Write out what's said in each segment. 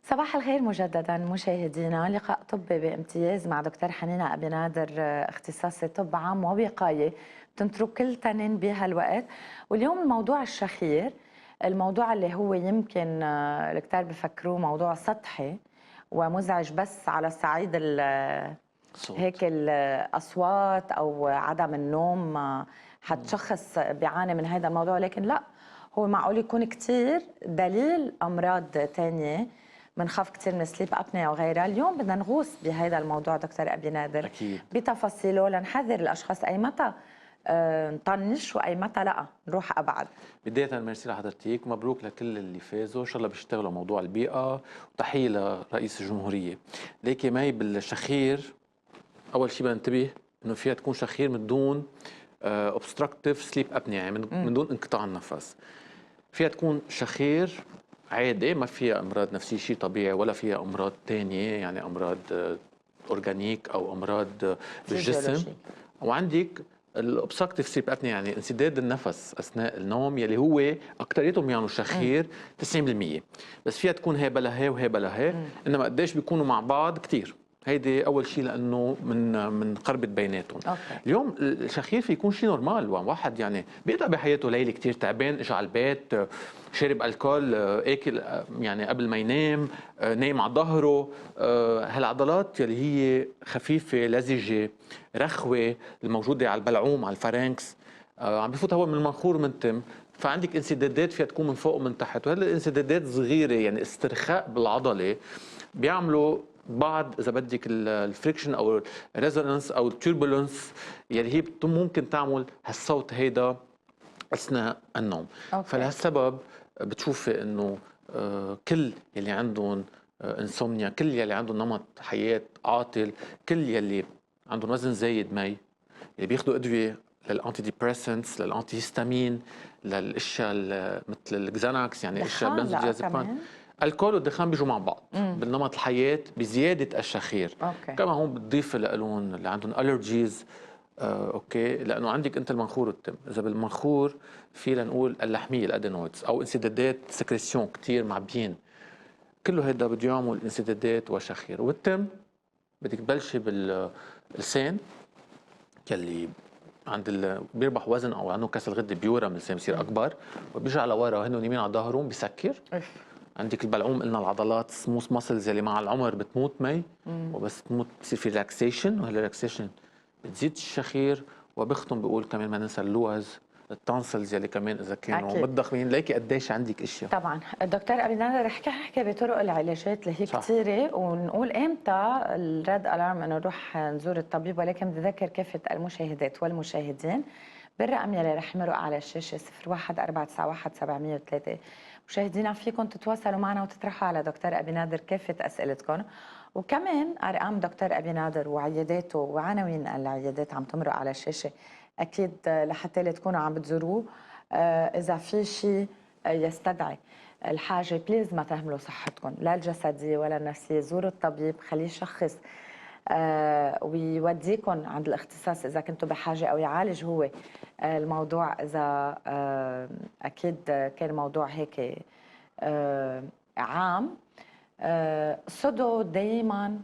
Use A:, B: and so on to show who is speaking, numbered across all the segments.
A: صباح الخير مجددا مشاهدينا. لقاء طبي بامتياز مع دكتور حنينة أبي نادر، اختصاصي طب عام ووقاية، بتنطروا كل تنين بهالوقت. واليوم الموضوع الشخير، الموضوع اللي هو يمكن الكتار بفكروه موضوع سطحي ومزعج بس على صعيد هيك
B: صوت.
A: الأصوات أو عدم النوم، حتشخص بيعاني من هذا الموضوع، لكن لا، هو معقول يكون كتير دليل أمراض تانية. بنخاف كثير من سليب ابنيا وغيرها. اليوم بدنا نغوص بهذا الموضوع دكتور ابي نادر
B: أكيد.
A: بتفاصيله لنحذر الاشخاص اي متى نطنش واي متى لا نروح ابعد.
B: بداية ميرسي لحضرتك، مبروك لكل اللي فازوا، إن شاء الله بيشتغلوا موضوع البيئة، وتحية لرئيس الجمهورية. ليكي مي بالشخير، أول شيء بننتبه إنه فيها تكون شخير من دون obstructive sleep apnea، يعني من دون انقطاع النفس. فيها تكون شخير عادي، ما فيها أمراض نفسية شيء طبيعي، ولا فيها أمراض تانية يعني أمراض أورجانيك أو أمراض بالجسم.
A: فيزيولوجي.
B: وعندك الاوبستراكتيف سليب ابنيا، يعني انسداد النفس اثناء النوم، يلي هو اكثريتهم بيعملوا شخير 90%. بس فيها تكون هي بلا هي وهي بلا هي، انما قديش بيكونوا مع بعض كثير. هيدي اول شيء لانه من قربة بيناتهم.
A: اوكي.
B: اليوم الشخير في يكون شيء نورمال، واحد يعني بيقطع بحياته ليله كثير تعبان، اجى على البيت شرب الكول، اكل يعني قبل ما ينام، نايم على ظهره، هالعضلات يلي هي خفيفه لزجه رخوه الموجوده على البلعوم على الفارنكس، عم بفوت هواء من المنخور من تم، فعندك انسدادات فيها تكون من فوق ومن تحت، وهلا الانسدادات صغيره يعني استرخاء بالعضله بيعملوا بعض اذا بدك الفريكشن او الريزونانس او التوربولنس يلي هي ممكن تعمل هالصوت هيدا اثناء النوم.
A: اوكي.
B: فلهالسبب بتشوفي انه كل يلي عندهم انسومنيا، كل يلي عندهم نمط حياه عاطل، كل يلي عندهم وزن زايد مي، اللي بياخذوا ادويه للانتي ديبريسنتس، للانتي هيستامين، للاشياء مثل الكزاناكس، يعني اشياء
A: دخان لا
B: بنزوديازيبام.
A: كمان.
B: الكول والدخان بيجوا مع بعض بالنمط الحياه بزياده الشخير.
A: اوكي.
B: كما هون بتضيف لهم اللي عندهم الرجيز. اوكي، لانه عندك انت المنخور والتم، اذا بالمنخور في لنقول اللحميه الادينويدز او انسدادات سكريسيون كثير معبيين، كله هذا بده يعمل انسدادات وشخير. والتم بدك تبلشي باللسان يلي عند بيربح وزن او عنده كسر غده بيورم اللسان بصير اكبر وبيرجع لورا وهن يمين على ظهرهم بسكر. عندك البلعوم، قلنا العضلات سموث ماسلز اللي مع العمر بتموت مي، وبس تموت بصير في ريلاكسيشن، وهالريلاكسيشن بتزيد الشخير. وبختم بقول كمان ما ننسى اللوز، التونسلز يلي كمان اذا كانوا
A: اكيد.
B: متضخمين، ليكي قديش عندك اشياء.
A: طبعا الدكتور ابي نادر رح نحكي بطرق العلاجات اللي هي
B: صح.
A: كثيره، ونقول امتى الريد الارم انه نروح نزور الطبيب، ولكن بدي اذكر كافه المشاهدات والمشاهدين بالرقم يلي رح يمرق على الشاشه 01 491 703. مشاهدينا فيكم تتواصلوا معنا وتطرحوا على دكتور ابي نادر كافه اسئلتكم، وكمان ارقام دكتور ابي نادر وعياداته وعناوين العيادات عم تمرق على الشاشه، اكيد لحتى اللي تكونوا عم بتزوروه اذا في شيء يستدعي الحاجه بليز ما تهملوا صحتكم لا الجسديه ولا النفسيه. زوروا الطبيب، خليه يشخص ويوديكم عند الاختصاص اذا كنتوا بحاجه، او يعالج هو الموضوع اذا اكيد كان موضوع هيك عام. صدوا دائما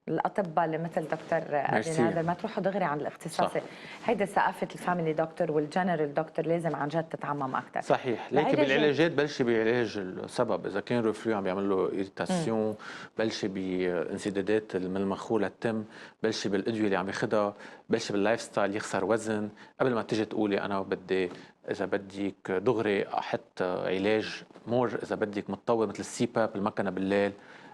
A: الاطباء اللي مثل دكتور ابي
B: ميرسي.
A: نادر، ما تروحوا دغري عند الاختصاصي.
B: صح.
A: هيدا ثقافه الفاميلي دكتور والجنرال دكتور لازم عن جد تتعمم اكثر.
B: صحيح، ليكي
A: العلاجات.
B: بالعلاجات بلشي بعلاج السبب، اذا كان ريفلو عم بيعمل له اريتاسيون، بلشي بانسدادات من المخول للتم، بلشي بالادويه اللي عم ياخذها، بلشي باللايف ستايل يخسر وزن، قبل ما تيجي تقولي انا بدي اذا بدك دغري احط علاج مور اذا بدك متطور مثل السي باب المكنه بالليل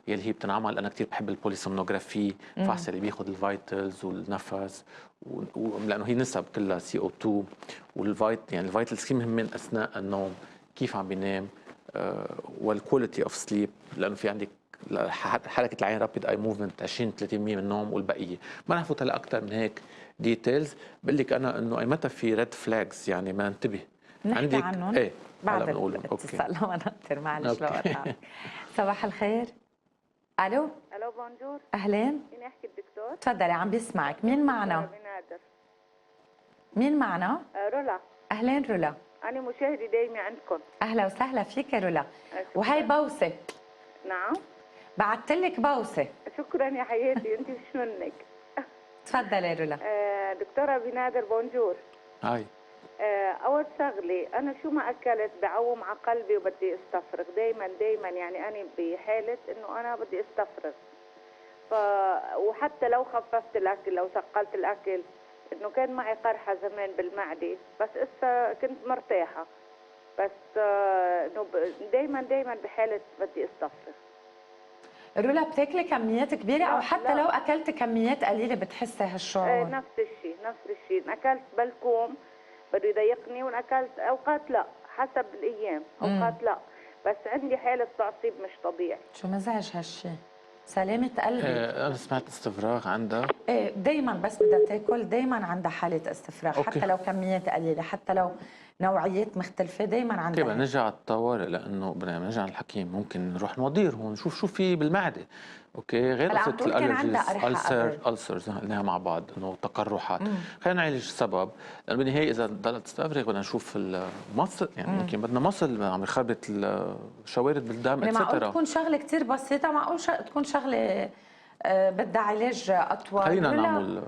B: يلي هي بتنعمل. انا كثير بحب البوليسومنوغرافي، فحص اللي بياخذ الفايتلز والنفس، لانه هي نسب كلها سي او 2 والفايت، يعني الفايتلز كثير مهمين اثناء النوم، كيف عم بينام، والكواليتي اوف سليب، لانه في عندك حركه العين رابيد اي موفمنت 20 30% من النوم والبقيه. ما رح فوت هلا اكثر من هيك ديتيلز. بقول لك انا انه اي متى في ريد فلاجز يعني ما انتبه.
A: نحكي
B: عندك
A: عنهم
B: ايه
A: بعد
B: هلا بنقولهم. اوكي.
A: الاتصال لو نقدر، معلش لو
B: اوكي.
A: قطعت. صباح الخير. الو.
C: الو بونجور.
A: اهلين.
C: فيني احكي الدكتور؟
A: تفضلي عم بيسمعك. مين معنا؟
C: بنادر.
A: مين معنا؟
C: رولا.
A: اهلين رولا.
C: انا مشاهده دايمه عندكم.
A: اهلا وسهلا فيك يا رولا.
C: شكراً.
A: وهي بوسه.
C: نعم.
A: بعتلك بوسه.
C: شكرا يا حياتي، انت مش منك.
A: تفضلي رولا.
C: دكتورة بنادر بونجور.
B: هاي.
C: اول شغله، انا شو ما اكلت بعوم على قلبي وبدي استفرغ دائما دائما، يعني انا بحاله انه انا بدي استفرغ. ف وحتى لو خففت الاكل، لو ثقلت الاكل، انه كان معي قرحه زمان بالمعده، بس اسا كنت مرتاحه. بس انه دائما دائما بحاله بدي استفرغ.
A: رولا بتاكلي كميات كبيره او
C: لا
A: حتى
C: لا.
A: لو اكلتي كميات قليله بتحسي هالشعور؟
C: نفس الشيء نفس الشيء، إن اكلت بلكوم بده يضايقني، وان اكلت اوقات لا، حسب الايام، اوقات لا. بس عندي حاله تعصيب مش طبيعي.
A: شو مزعج هالشيء؟ سلامة قلبي.
B: انا سمعت استفراغ عندها.
A: ايه دايما بس بدها تاكل دايما عندها حالة استفراغ.
B: أوكي.
A: حتى لو كميات قليلة، حتى لو نوعيات مختلفة، دايما
B: اوكي
A: عندها
B: بدنا
A: هيك.
B: نرجع على الطوارئ، لانه بدنا نرجع على الحكيم، ممكن نروح نودير هون نشوف شو في بالمعده. اوكي، غير
A: هلا عم
B: قصه
A: تقول كان عندها
B: الالرجيز،
A: قرحة قبل.
B: السرز قلناها مع بعض انه تقرحات. خلينا نعالج السبب، لانه بالنهايه اذا ضلت تستفرغ بدنا نشوف المصل، يعني يمكن بدنا مصل عم يخربط الشوارد بالدم
A: يعني معقول
B: اتسترا.
A: تكون شغلة كتير بسيطة، معقول تكون شغلة بدها علاج أطول.
B: خلينا
A: لا،
B: نعمل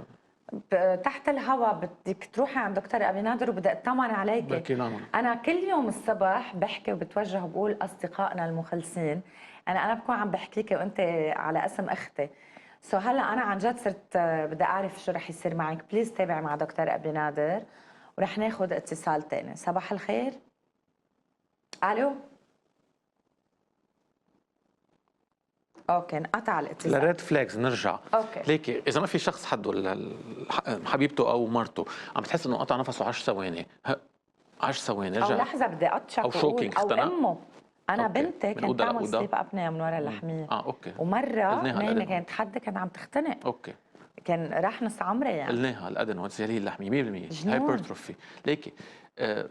A: تحت الهواء بدك تروحي عند دكتور أبي نادر وبدها أطمن عليك.
B: بركي نعمل.
A: أنا كل يوم الصبح بحكي وبتوجه وبقول أصدقائنا المخلصين. أنا بكون عم بحكيكي وأنت على اسم أختي. هلا أنا عن جد صرت بدي أعرف شو رح يصير معك. بليز تابعي مع دكتور أبي نادر ورح ناخذ اتصال تاني. صباح الخير. ألو. اوكي، انقطع الاتصال.
B: لريد فلاجز نرجع.
A: اوكي.
B: ليكي اذا ما في شخص حده حبيبته او مرته عم بتحس انه قطع نفسه 10 ثواني، 10 ثواني
A: او
B: رجع.
A: لحظه بدي اقطشك
B: او
A: واقول
B: شوكينج
A: او
B: اختنق.
A: امه. انا
B: أوكي.
A: بنتي
B: من
A: كانت
B: أوضة
A: تعمل
B: لأوضة؟
A: سليب ابنيه من ورا اللحميه.
B: اوكي.
A: ومره
B: قلناها
A: نايمه
B: الأدنى.
A: كانت حد كانت عم تختنق.
B: اوكي.
A: كان راح نص عمري يعني.
B: قلناها الادنويدز اللي هي اللحميه 100%
A: جنون.
B: هايبرتروفي. ليكي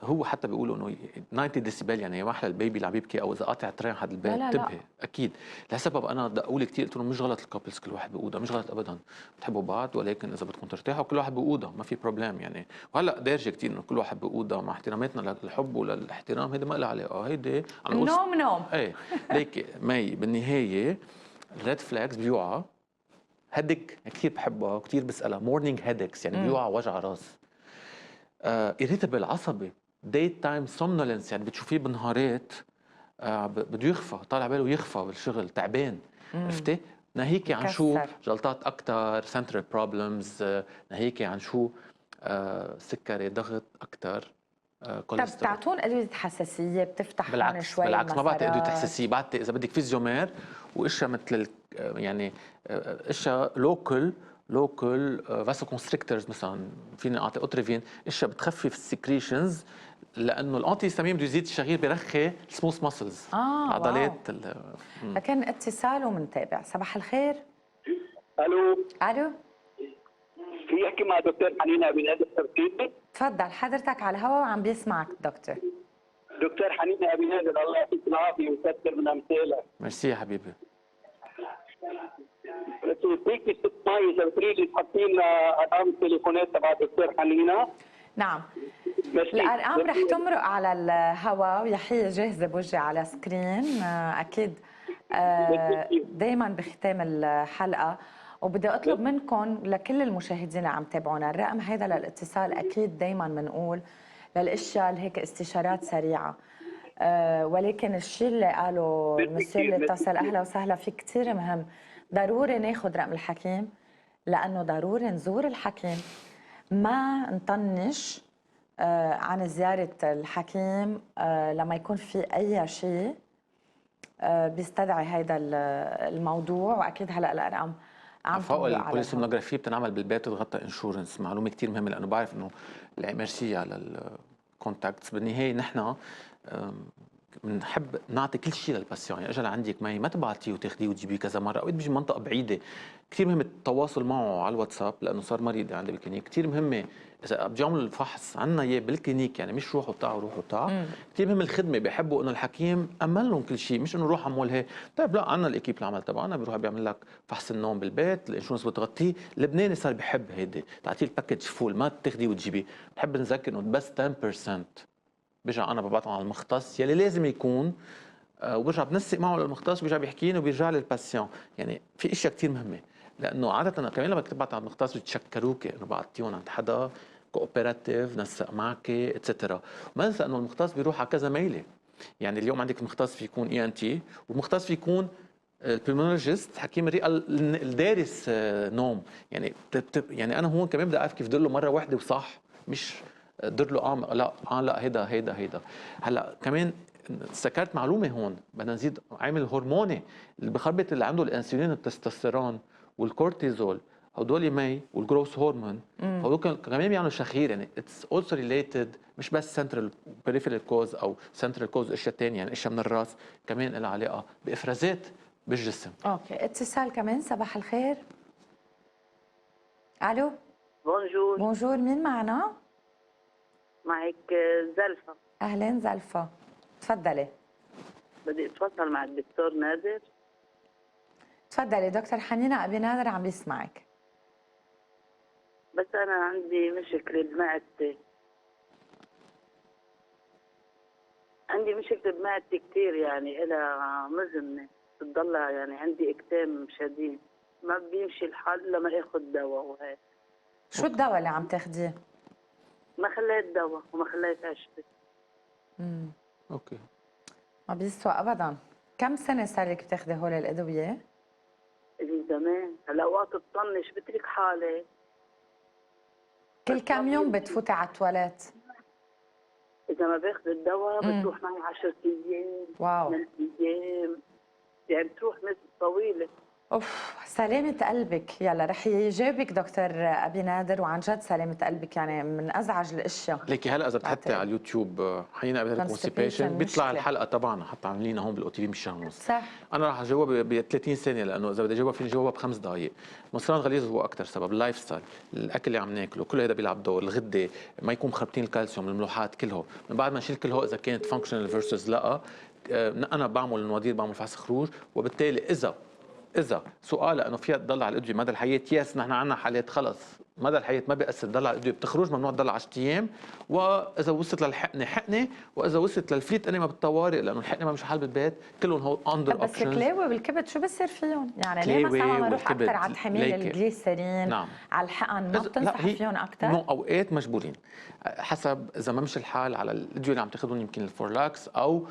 B: هو حتى بيقولوا انه 90 ديسيبل يعني واحد البيبي اللي عم يبكي، او اذا قاطع ترين حد البيت
A: لا لا
B: انتبهي.
A: لا.
B: اكيد لسبب انا دقوا لي كثير، قلت لهم مش غلط الكابلز كل واحد باوضه، مش غلط ابدا، بتحبوا بعض، ولكن اذا بدكم ترتاحوا كل واحد باوضه ما في بروبليم يعني. وهلا دارجه كثير انه كل واحد باوضه، مع احتراماتنا للحب وللاحترام، هيدي ما لها علاقه، هيدي عم نقول
A: نوم نوم.
B: ايه. ليكي مي بالنهايه الريد فلاجز بيوعى هيدك كثير بحبها وكثير بسالها، مورنينج هيدكس يعني بيوعى وجع راس. irritable عصبي، داي تايم سومنولنس يعني بتشوفيه بالنهارات بده يخفى، طالع باله يخفى بالشغل، تعبان. عرفتي؟ ناهيكي عن شو
A: مكسر.
B: جلطات اكثر، سنترال بروبلمز، ناهيكي عن شو سكري، ضغط اكثر،
A: طب
B: كوليسترول.
A: بتعطون ادويه حساسيه بتفتح هون
B: بالعكس
A: شوي
B: بالعكس ما بعطي ادويه
A: المسارات؟
B: تحسسيه، بعطي اذا بدك فيزيومير واشياء مثل يعني اشياء لوكال فاسو كونستريكتورز، مثلا فيني اعطي اوتريفين، اشياء بتخفف السكريشنز، لانه الانتي هيستامين بده يزيد الشغير، برخي السموث ماسلز، عضلات
A: لكن اتصال ومنتابع. صباح الخير.
D: الو.
A: الو.
D: في احكي مع دكتور حنين ابي نادر تركيبي؟
A: تفضل حضرتك على الهواء وعم بيسمعك دكتور.
D: دكتور حنين ابي نادر، الله يعطيك العافيه ويكثر من امثالك.
B: ميرسي يا حبيبي.
D: فيك 6 ماي اذا بتريدي تحطي لنا ارقام التليفونات تبع دكتور حنينه.
A: نعم.
D: ميرسي.
A: الارقام رح تمرق على الهواء ويحيى جاهزه بوجهي على سكرين اكيد دائما بختام الحلقه. وبدي اطلب منكم لكل المشاهدين اللي عم تابعونا، الرقم هيدا للاتصال اكيد دائما بنقول للاشياء اللي هيك استشارات سريعه. ولكن الشيء اللي قاله المسيو اللي اتصل اهلا وسهلا فيك كثير مهم. ضروري ناخذ رقم الحكيم، لانه ضروري نزور الحكيم، ما نطنش عن زيارة الحكيم لما يكون في أي شيء بيستدعي هذا الموضوع. وأكيد هلأ الأرقام عم
B: فوق
A: تمرق على
B: البوليسومنوغرافي بتنعمل بالبيت وتغطى انشورنس، معلومه كثير مهمه، لانه بعرف انه ميرسي على الكونتاكتس. بالنهايه نحن بنحب نعطي كل شيء للباسيون، يعني اجى لعندك ما تبعتيه وتاخذيه وتجيبيه كذا مره، اوقات بيجي منطقه بعيده، كثير مهم التواصل معه على الواتساب لانه صار مريض عندي بالكلينيك، كثير مهمه اذا بدي اعمل الفحص عنا اياه بالكلينيك، يعني مش روحوا تعوا روحوا تعوا. كثير مهم الخدمه، بيحبوا انه الحكيم امن لهم كل شيء، مش انه روح عمول هي. طيب لا، عنا الاكيب العمل تبعنا بيروح بيعمل لك فحص النوم بالبيت، الانشورنس بتغطيه، اللبناني صار بيحب هيدي، تعطيه الباكج فول، ما تاخذيه وتجيبيه. بحب نذكر انه بس 10% بيجي انا ببعتهم على المختص يلي لازم يكون وبرجع بنسق معه للمختص وبيرجع بيحكيني وبيرجع لي الباسيون. يعني في اشياء كثير مهمه، لانه عاده كمان لما بتبعت على المختص بتشكروك انه بعتيهم عند حدا كوبراتيف نسق معك اتسترا. ما ننسى انه المختص بيروح على كذا ميله. يعني اليوم عندك مختص في يكون اي ان تي، والمختص في يكون البلمونولوجيست حكيم الرئه الدارس نوم. يعني يعني انا هون كمان بدي اعرف كيف له مره واحده وصح، مش له لا هيدا. هلا كمان ذكرت معلومه هون بدنا نزيد عامل هرموني اللي بخربط اللي عنده الانسولين والتستوستيرون والكورتيزول، هدول مي والجروث هرمون، هدول كمان بيعملوا شخير. يعني اتس اولسو ريليتد، مش بس سنترال بريفرال كوز او سنترال كوز اشياء ثانيه، يعني اشياء من الراس كمان لها علاقه بافرازات بالجسم.
A: اوكي، اتصال كمان. صباح الخير. الو.
E: بونجور.
A: بونجور، مين معنا؟
E: معك زلفة.
A: اهلين زلفة، تفضلي.
E: بدي اتواصل مع الدكتور نادر.
A: تفضلي دكتور حنينة أبي نادر عم بيسمعك.
E: بس أنا عندي مشكلة بمعدتي. عندي مشكلة بمعدتي كثير، يعني إلها مزمنة بتضلها، يعني عندي إكتئاب شديد، ما بيمشي الحال لما آخذ دواء وهيك.
A: شو الدواء اللي عم تاخديه؟
E: ما خليت دواء وما خليت أشفي.
B: اوكي.
A: ما بيسوى أبدا. كم سنة صار لك بتاخدي هول الأدوية؟
E: من زمان، هلا وقت بطنش بترك حالي.
A: كل كم يوم بتفوتي على التواليت؟
E: إذا ما باخذ الدواء بتروح معي 10 أيام.
A: واو.
E: 8 أيام، يعني بتروح مدة طويلة.
A: اوف، سلامة قلبك. يلا رح يجاوبك دكتور أبي نادر، وعن جد سلامة قلبك، يعني من أزعج الأشياء.
B: ليكي هلا اذا بتحطي على اليوتيوب حنينة ابي نادر كونستيبيشن بيطلع
A: مشكلة.
B: الحلقه تبعنا حتى عاملينها هون بالاو تي في مش ونص.
A: صح.
B: انا راح اجاوبها ب 30 ثانيه، لانه اذا بدي اجاوبها فيني اجاوبها ب5 دقائق. مصران غليظ هو اكثر سبب، اللايف ستايل، الاكل اللي عم ناكله، كل هذا بيلعب دور، الغده، ما يكون مخربطين الكالسيوم، الملوحات، كله. من بعد ما نشيل كله اذا كانت فانكشنال فيرسز لا، انا بعمل النوادير، بعمل فحص خروج، وبالتالي اذا سؤال انه فيها تضل على الادويه مدى الحياه، يس نحن عندنا حالات خلص مدى الحياه ما بيأثر تضل على الادويه، بتخرج ممنوع تضل 10 ايام، واذا وصلت للحقنه حقنه، واذا وصلت للفليت انما بالطوارئ، لانه الحقنه ما مش حل بالبيت، كلهم هو اندر
A: بس
B: اوبشنز.
A: الكلاوي والكبد شو بصير فيهم؟ يعني ليه مثلا ما نروح اكثر على تحميل الجليسرين؟
B: نعم.
A: على الحقن ما بتنصح فيهم اكثر؟
B: نو، اوقات مجبورين حسب اذا ما مشي الحال على الادويه اللي عم تاخذهم، يمكن الفورلاكس او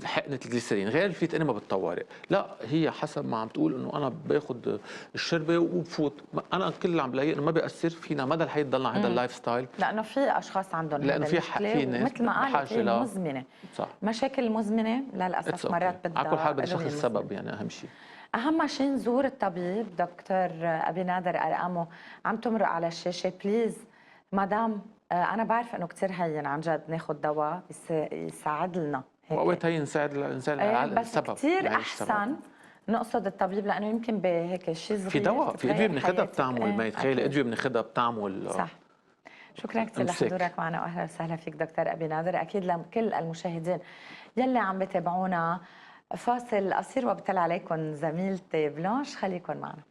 B: حقنه الجليسرين، غير الفليت انما بالطوارئ. لا، هي حسب ما عم تقول انه انا باخذ الشربه وبفوت، انا كل اللي عم بلاقيه انه ما بيأثر فينا مدى الحياه تضلنا هذا اللايف ستايل،
A: لانه في اشخاص عندهم
B: لانه
A: هذا
B: في ناس
A: مثل ما قالت هي مزمنه.
B: صح.
A: مشاكل مزمنه للاسف مرات بدها،
B: على كل حال بدي شخص السبب، يعني اهم شيء.
A: اهم شيء نزور الطبيب. دكتور ابي نادر ارقامه عم تمرق على الشاشه، بليز مدام. انا بعرف انه كثير هين عن جد ناخذ دواء يساعد لنا هيك،
B: وقت هي نساعد الانسان على
A: بس
B: السبب،
A: كثير
B: يعني
A: احسن نقصد الطبيب، لانه يمكن بهيك شيء صغير
B: في دواء، في ادويه بناخذها بتعمل، ما يتخيل
A: أكيد.
B: ادويه بناخذها بتعمل.
A: صح. شكرا كثير لحضورك معنا، واهلا وسهلا فيك دكتور ابي نادر. اكيد لكل المشاهدين يلي عم بتابعونا، فاصل قصير وبتل عليكم زميلتي بلانش، خليكم معنا.